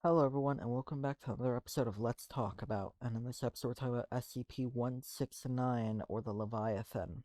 Hello everyone, and welcome back to another episode of Let's Talk About. And in this episode, we're talking about SCP-169, or the Leviathan.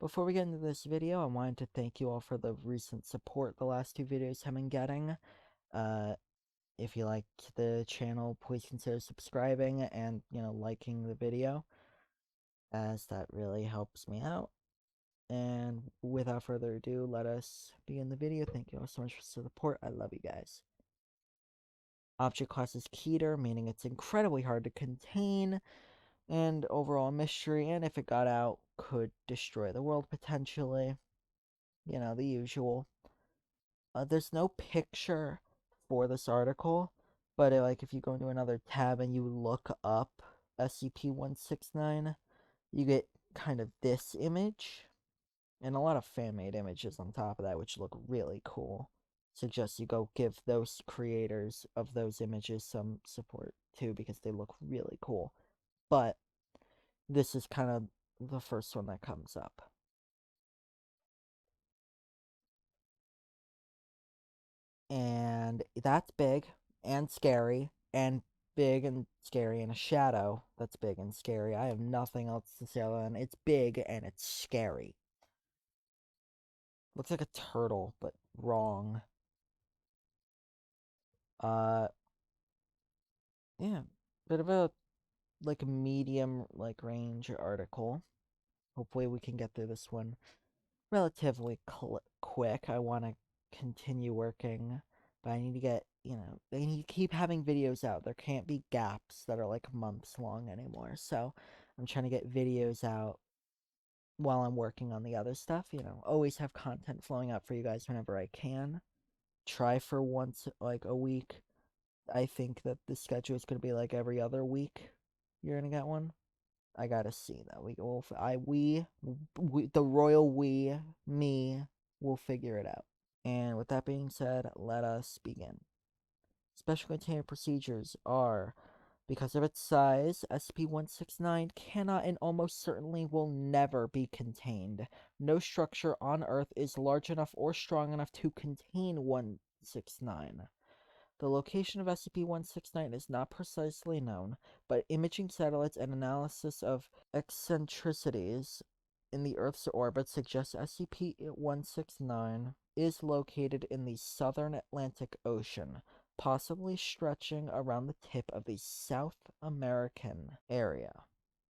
Before we get into this video, I wanted to thank you all for the recent support the last two videos have been getting. If you like the channel, please consider subscribing and, liking the video, as that really helps me out. And without further ado, let us begin the video. Thank you all so much for the support. I love you guys. Object class is Keter, meaning it's incredibly hard to contain, and overall mystery, and if it got out, could destroy the world potentially. You know, the usual. There's no picture for this article, but like if you go into another tab and you look up SCP-169, you get kind of this image, and a lot of fan-made images on top of that, which look really cool. Suggest you go give those creators of those images some support too, because they look really cool. But this is kind of the first one that comes up. And that's big and scary, and big and scary, and a shadow that's big and scary. I have nothing else to say other than it's big and it's scary. Looks like a turtle, but wrong. Yeah, bit of a like medium range article. Hopefully we can get through this one relatively quick. I want to continue working, but I need to get, they need to keep having videos out. There can't be gaps that are like months long anymore. So I'm trying to get videos out while I'm working on the other stuff, always have content flowing out for you guys whenever I can. Try for once like a week. I think that the schedule is going to be like every other week. You're going to get one. I gotta see that. The royal me, will figure it out. And with that being said, let us begin. Special containment procedures are, because of its size, SCP-169 cannot and almost certainly will never be contained. No structure on Earth is large enough or strong enough to contain 169. The location of SCP-169 is not precisely known, but imaging satellites and analysis of eccentricities in the Earth's orbit suggests SCP-169 is located in the southern Atlantic Ocean, possibly stretching around the tip of the South American area.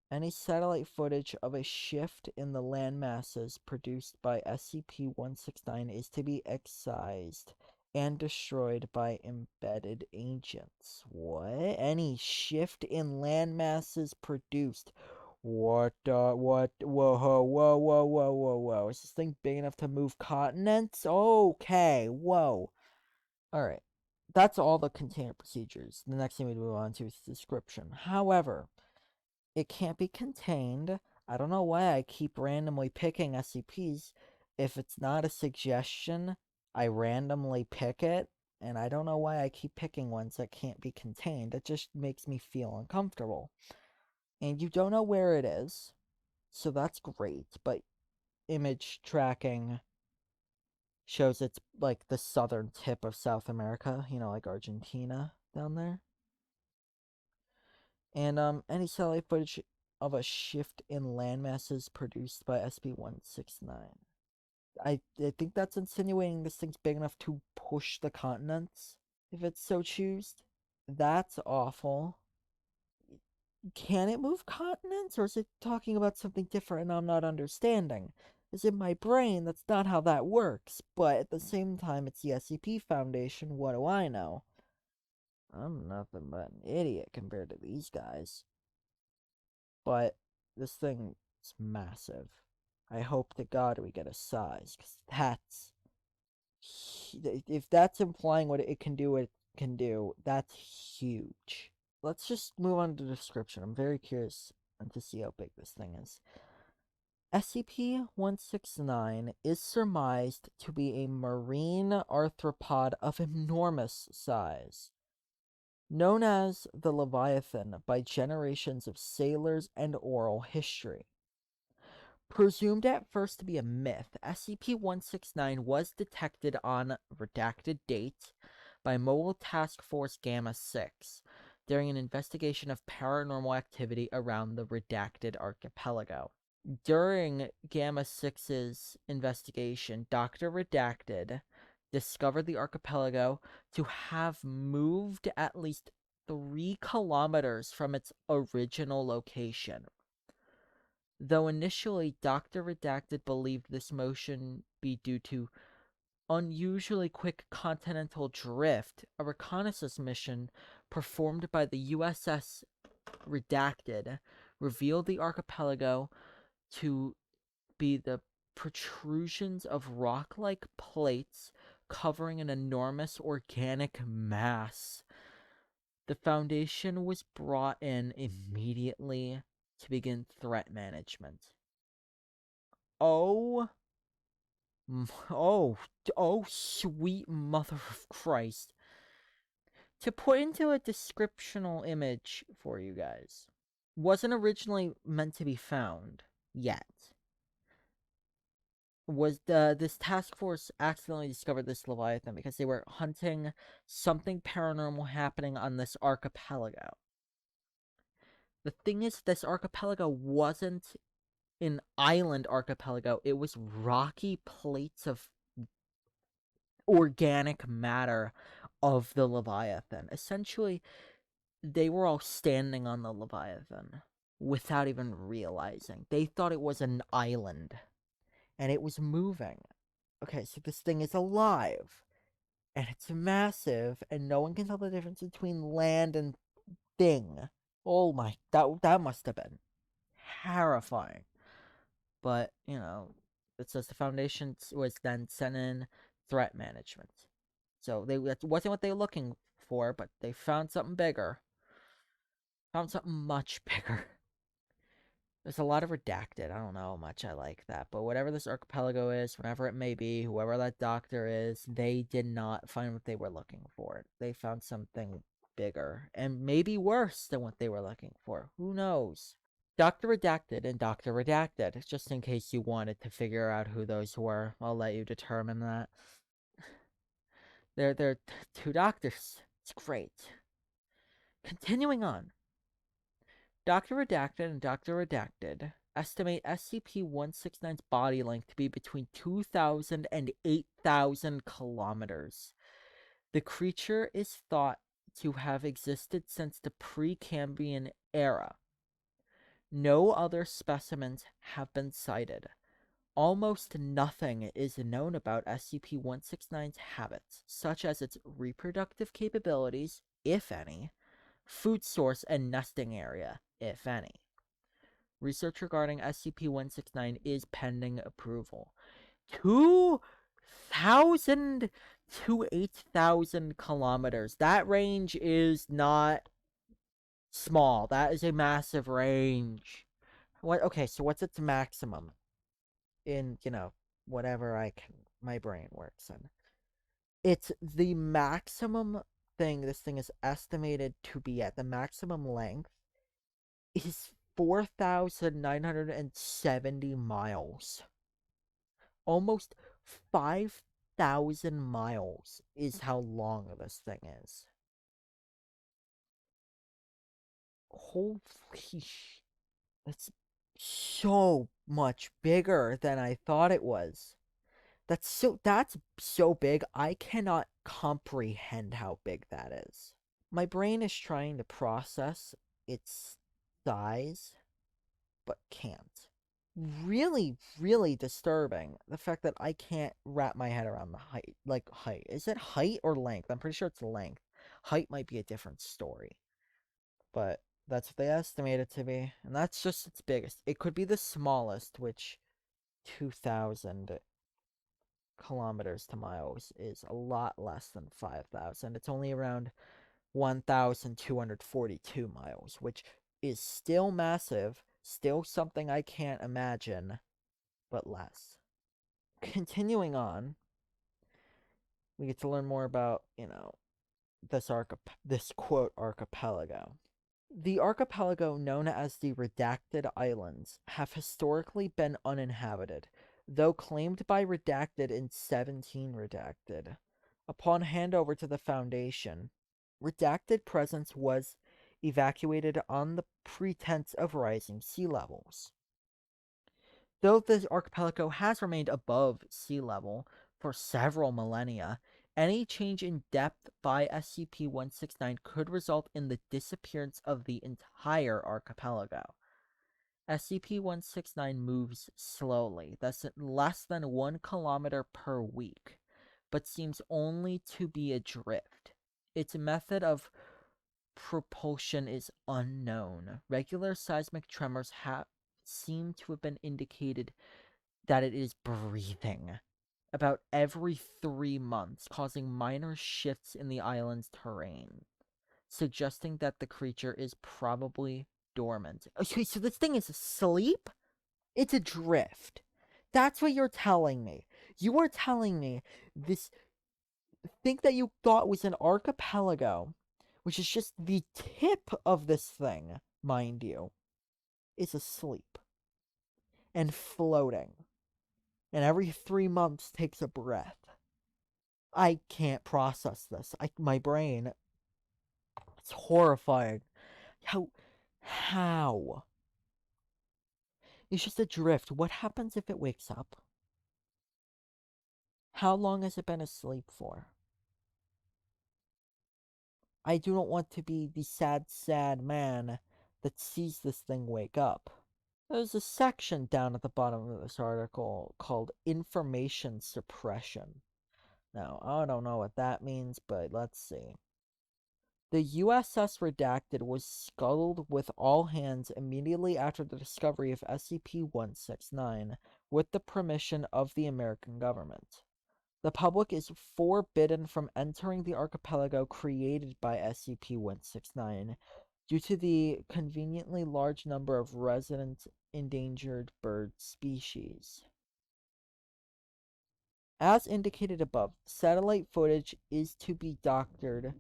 Any satellite footage of a shift in the land masses produced by SCP-169 is to be excised and destroyed by embedded agents. What? Any shift in land masses produced? What? Whoa, whoa, whoa, whoa, whoa, whoa, whoa. Is this thing big enough to move continents? Okay, whoa. Alright. That's all the containment procedures. The next thing we move on to is the description. However, it can't be contained. I don't know why I keep randomly picking SCPs. If it's not a suggestion, I randomly pick it, and I don't know why I keep picking ones that can't be contained. It just makes me feel uncomfortable. And you don't know where it is, so that's great, but image tracking shows it's like the southern tip of South America, like Argentina down there. And any satellite footage of a shift in land masses produced by SCP-169. I think that's insinuating this thing's big enough to push the continents, if it's so choose. That's awful. Can it move continents, or is it talking about something different and I'm not understanding? Is in my brain, that's not how that works, but at the same time, it's the SCP Foundation, what do I know? I'm nothing but an idiot compared to these guys. But this thing is massive. I hope to God we get a size, because that's... If that's implying what it can do, that's huge. Let's just move on to the description. I'm very curious to see how big this thing is. SCP-169 is surmised to be a marine arthropod of enormous size, known as the Leviathan by generations of sailors and oral history. Presumed at first to be a myth, SCP-169 was detected on redacted date by Mobile Task Force Gamma 6 during an investigation of paranormal activity around the redacted archipelago. During Gamma 6's investigation, Dr. Redacted discovered the archipelago to have moved at least 3 kilometers from its original location. Though initially Dr. Redacted believed this motion be due to unusually quick continental drift, a reconnaissance mission performed by the USS Redacted revealed the archipelago to be the protrusions of rock-like plates covering an enormous organic mass. The Foundation was brought in immediately to begin threat management. Oh, sweet mother of Christ. To put into a descriptional image for you guys, wasn't originally meant to be found yet. This task force accidentally discovered this Leviathan because they were hunting something paranormal happening on this archipelago. The thing is, this archipelago wasn't an island archipelago. It was rocky plates of organic matter of the Leviathan. Essentially, they were all standing on the Leviathan without even realizing. They thought it was an island, and it was moving. Okay, so this thing is alive, and it's massive, and no one can tell the difference between land and thing. Oh my, that must have been terrifying. But, it says the Foundation was then sent in threat management. So that wasn't what they were looking for, but they found something bigger. Found something much bigger. There's a lot of redacted. I don't know how much I like that. But whatever this archipelago is, whatever it may be, whoever that doctor is, they did not find what they were looking for. They found something bigger. And maybe worse than what they were looking for. Who knows? Dr. Redacted and Dr. Redacted. Just in case you wanted to figure out who those were, I'll let you determine that. They're two doctors. It's great. Continuing on. Dr. Redacted and Dr. Redacted estimate SCP-169's body length to be between 2,000 and 8,000 kilometers. The creature is thought to have existed since the Precambrian era. No other specimens have been cited. Almost nothing is known about SCP-169's habits, such as its reproductive capabilities, if any, food source, and nesting area, if any. Research regarding SCP-169 is pending approval. 2,000 to 8,000 kilometers. That range is not small. That is a massive range. Okay, so what's its maximum? In, whatever my brain works in. It's the maximum thing this thing is estimated to be at. The maximum length is 4,970 miles. Almost 5,000 miles is how long this thing is. Holy sh... That's so much bigger than I thought it was. That's so big, I cannot comprehend how big that is. My brain is trying to process its size, but can't. Really, really disturbing. The fact that I can't wrap my head around the height. Like, height. Is it height or length? I'm pretty sure it's length. Height might be a different story. But that's what they estimate it to be. And that's just its biggest. It could be the smallest, which 2,000 kilometers to miles is a lot less than 5,000. It's only around 1,242 miles, which is still massive, still something I can't imagine, but less. Continuing on, we get to learn more about, this quote archipelago. The archipelago known as the Redacted Islands have historically been uninhabited, though claimed by Redacted in 17 Redacted. Upon handover to the Foundation, redacted presence was evacuated on the pretense of rising sea levels. Though the archipelago has remained above sea level for several millennia, any change in depth by SCP-169 could result in the disappearance of the entire archipelago. SCP-169 moves slowly, thus less than 1 kilometer per week, but seems only to be adrift. Its method of propulsion is unknown. Regular seismic tremors seem to have been indicated that it is breathing about every 3 months, causing minor shifts in the island's terrain, suggesting that the creature is probably dormant. Okay, so this thing is asleep? It's adrift. That's what you're telling me. You are telling me this thing that you thought was an archipelago, which is just the tip of this thing, mind you, is asleep and floating, and every 3 months takes a breath. I can't process this. My brain, it's horrifying. How? It's just adrift. What happens if it wakes up? How long has it been asleep for? I do not want to be the sad, sad man that sees this thing wake up. There's a section down at the bottom of this article called information suppression. Now, I don't know what that means, but let's see. The USS Redacted was scuttled with all hands immediately after the discovery of SCP-169 with the permission of the American government. The public is forbidden from entering the archipelago created by SCP-169 due to the conveniently large number of resident endangered bird species. As indicated above, satellite footage is to be doctored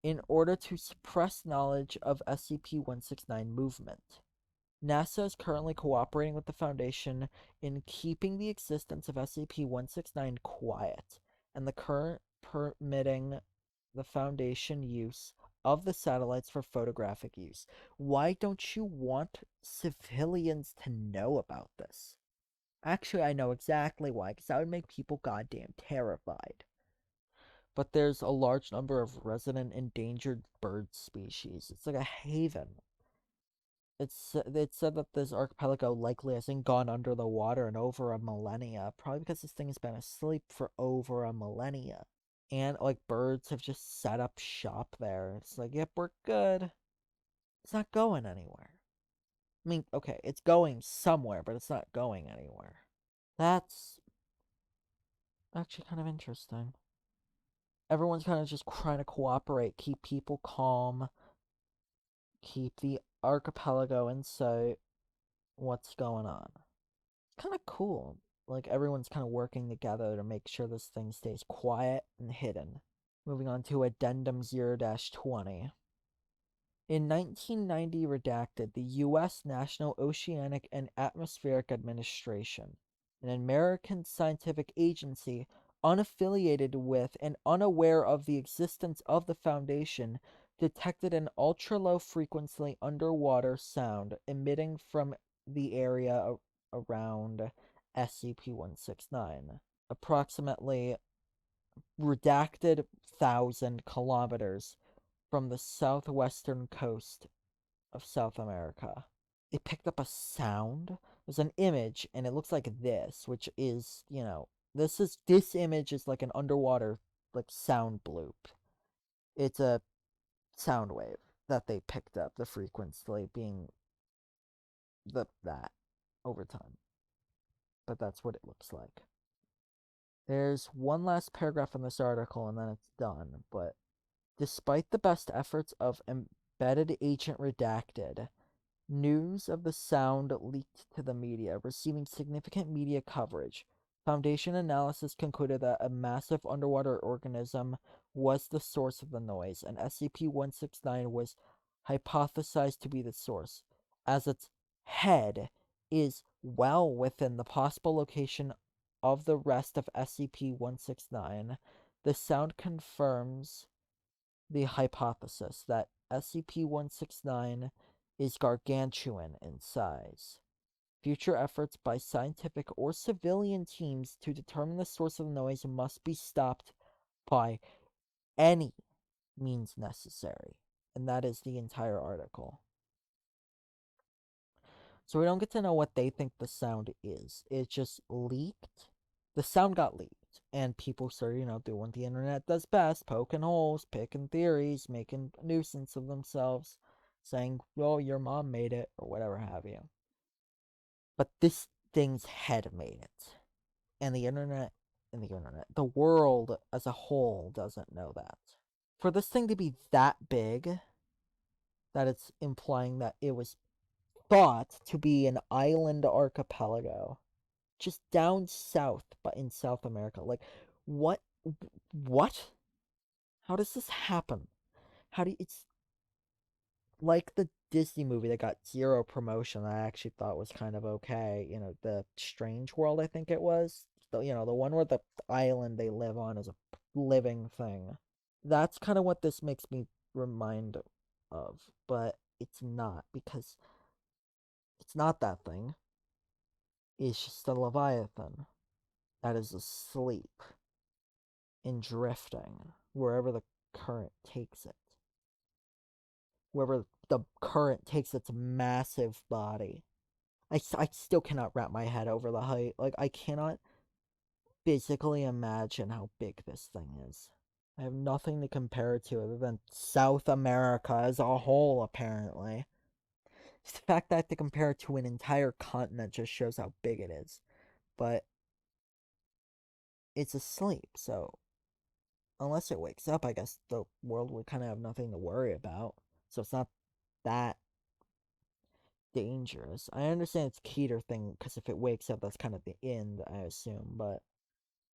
in order to suppress knowledge of SCP-169 movement. NASA is currently cooperating with the Foundation in keeping the existence of SCP-169 quiet, and the current permitting the Foundation use of the satellites for photographic use. Why don't you want civilians to know about this? Actually, I know exactly why, because that would make people goddamn terrified. But there's a large number of resident endangered bird species. It's like a haven. It's said that this archipelago likely hasn't gone under the water in over a millennia, probably because this thing has been asleep for over a millennia. And like birds have just set up shop there. It's like, yep, we're good. It's not going anywhere. I mean, okay, it's going somewhere, but it's not going anywhere. That's actually kind of interesting. Everyone's kind of just trying to cooperate, keep people calm, keep the archipelago in sight. What's going on? Kind of cool. Like everyone's kind of working together to make sure this thing stays quiet and hidden. Moving on to Addendum 0-20. In 1990 redacted, the U.S. National Oceanic and Atmospheric Administration, an American scientific agency unaffiliated with and unaware of the existence of the Foundation, detected an ultra-low frequency underwater sound emitting from the area around SCP-169, approximately redacted 1,000 kilometers from the southwestern coast of South America. It picked up a sound. There's an image, and it looks like this, which is, this image is like an underwater like sound bloop. It's a sound wave that they picked up, the frequency being that over time. But that's what it looks like. There's one last paragraph in this article, and then it's done. But despite the best efforts of Embedded Agent Redacted, news of the sound leaked to the media, receiving significant media coverage. Foundation analysis concluded that a massive underwater organism was the source of the noise, and SCP-169 was hypothesized to be the source, as its head is well within the possible location of the rest of SCP-169. The sound confirms the hypothesis that SCP-169 is gargantuan in size. Future efforts by scientific or civilian teams to determine the source of the noise must be stopped by any means necessary. And that is the entire article. So we don't get to know what they think the sound is. It just leaked. The sound got leaked. And people started, doing what the internet does best, poking holes, picking theories, making a nuisance of themselves, saying, well, your mom made it, or whatever have you. But this thing's head made it. And the world as a whole doesn't know that. For this thing to be that big, that it's implying that it was thought to be an island archipelago just down south, but in South America. Like, what? How does this happen? It's like the Disney movie that got zero promotion that I actually thought was kind of okay. The Strange World, I think it was. The one where the island they live on is a living thing. That's kind of what this makes me remind of, but it's not, because it's not that thing. It's just a Leviathan that is asleep and drifting wherever the current takes it. Wherever the current takes its massive body. I still cannot wrap my head over the height. Like, I cannot physically imagine how big this thing is. I have nothing to compare it to other than South America as a whole, apparently. Just the fact that I have to compare it to an entire continent just shows how big it is. But it's asleep, so unless it wakes up, I guess the world would kind of have nothing to worry about. So it's not that dangerous. I understand it's Keter thing, because if it wakes up, that's kind of the end, I assume. But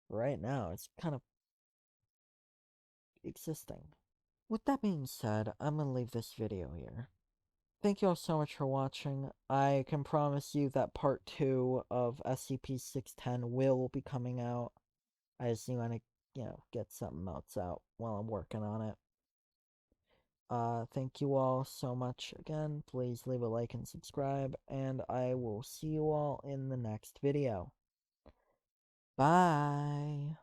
right now, it's kind of existing. With that being said, I'm gonna leave this video here. Thank you all so much for watching. I can promise you that part 2 of SCP-610 will be coming out. I just need to, get something else out while I'm working on it. Thank you all so much again. Please leave a like and subscribe, and I will see you all in the next video. Bye!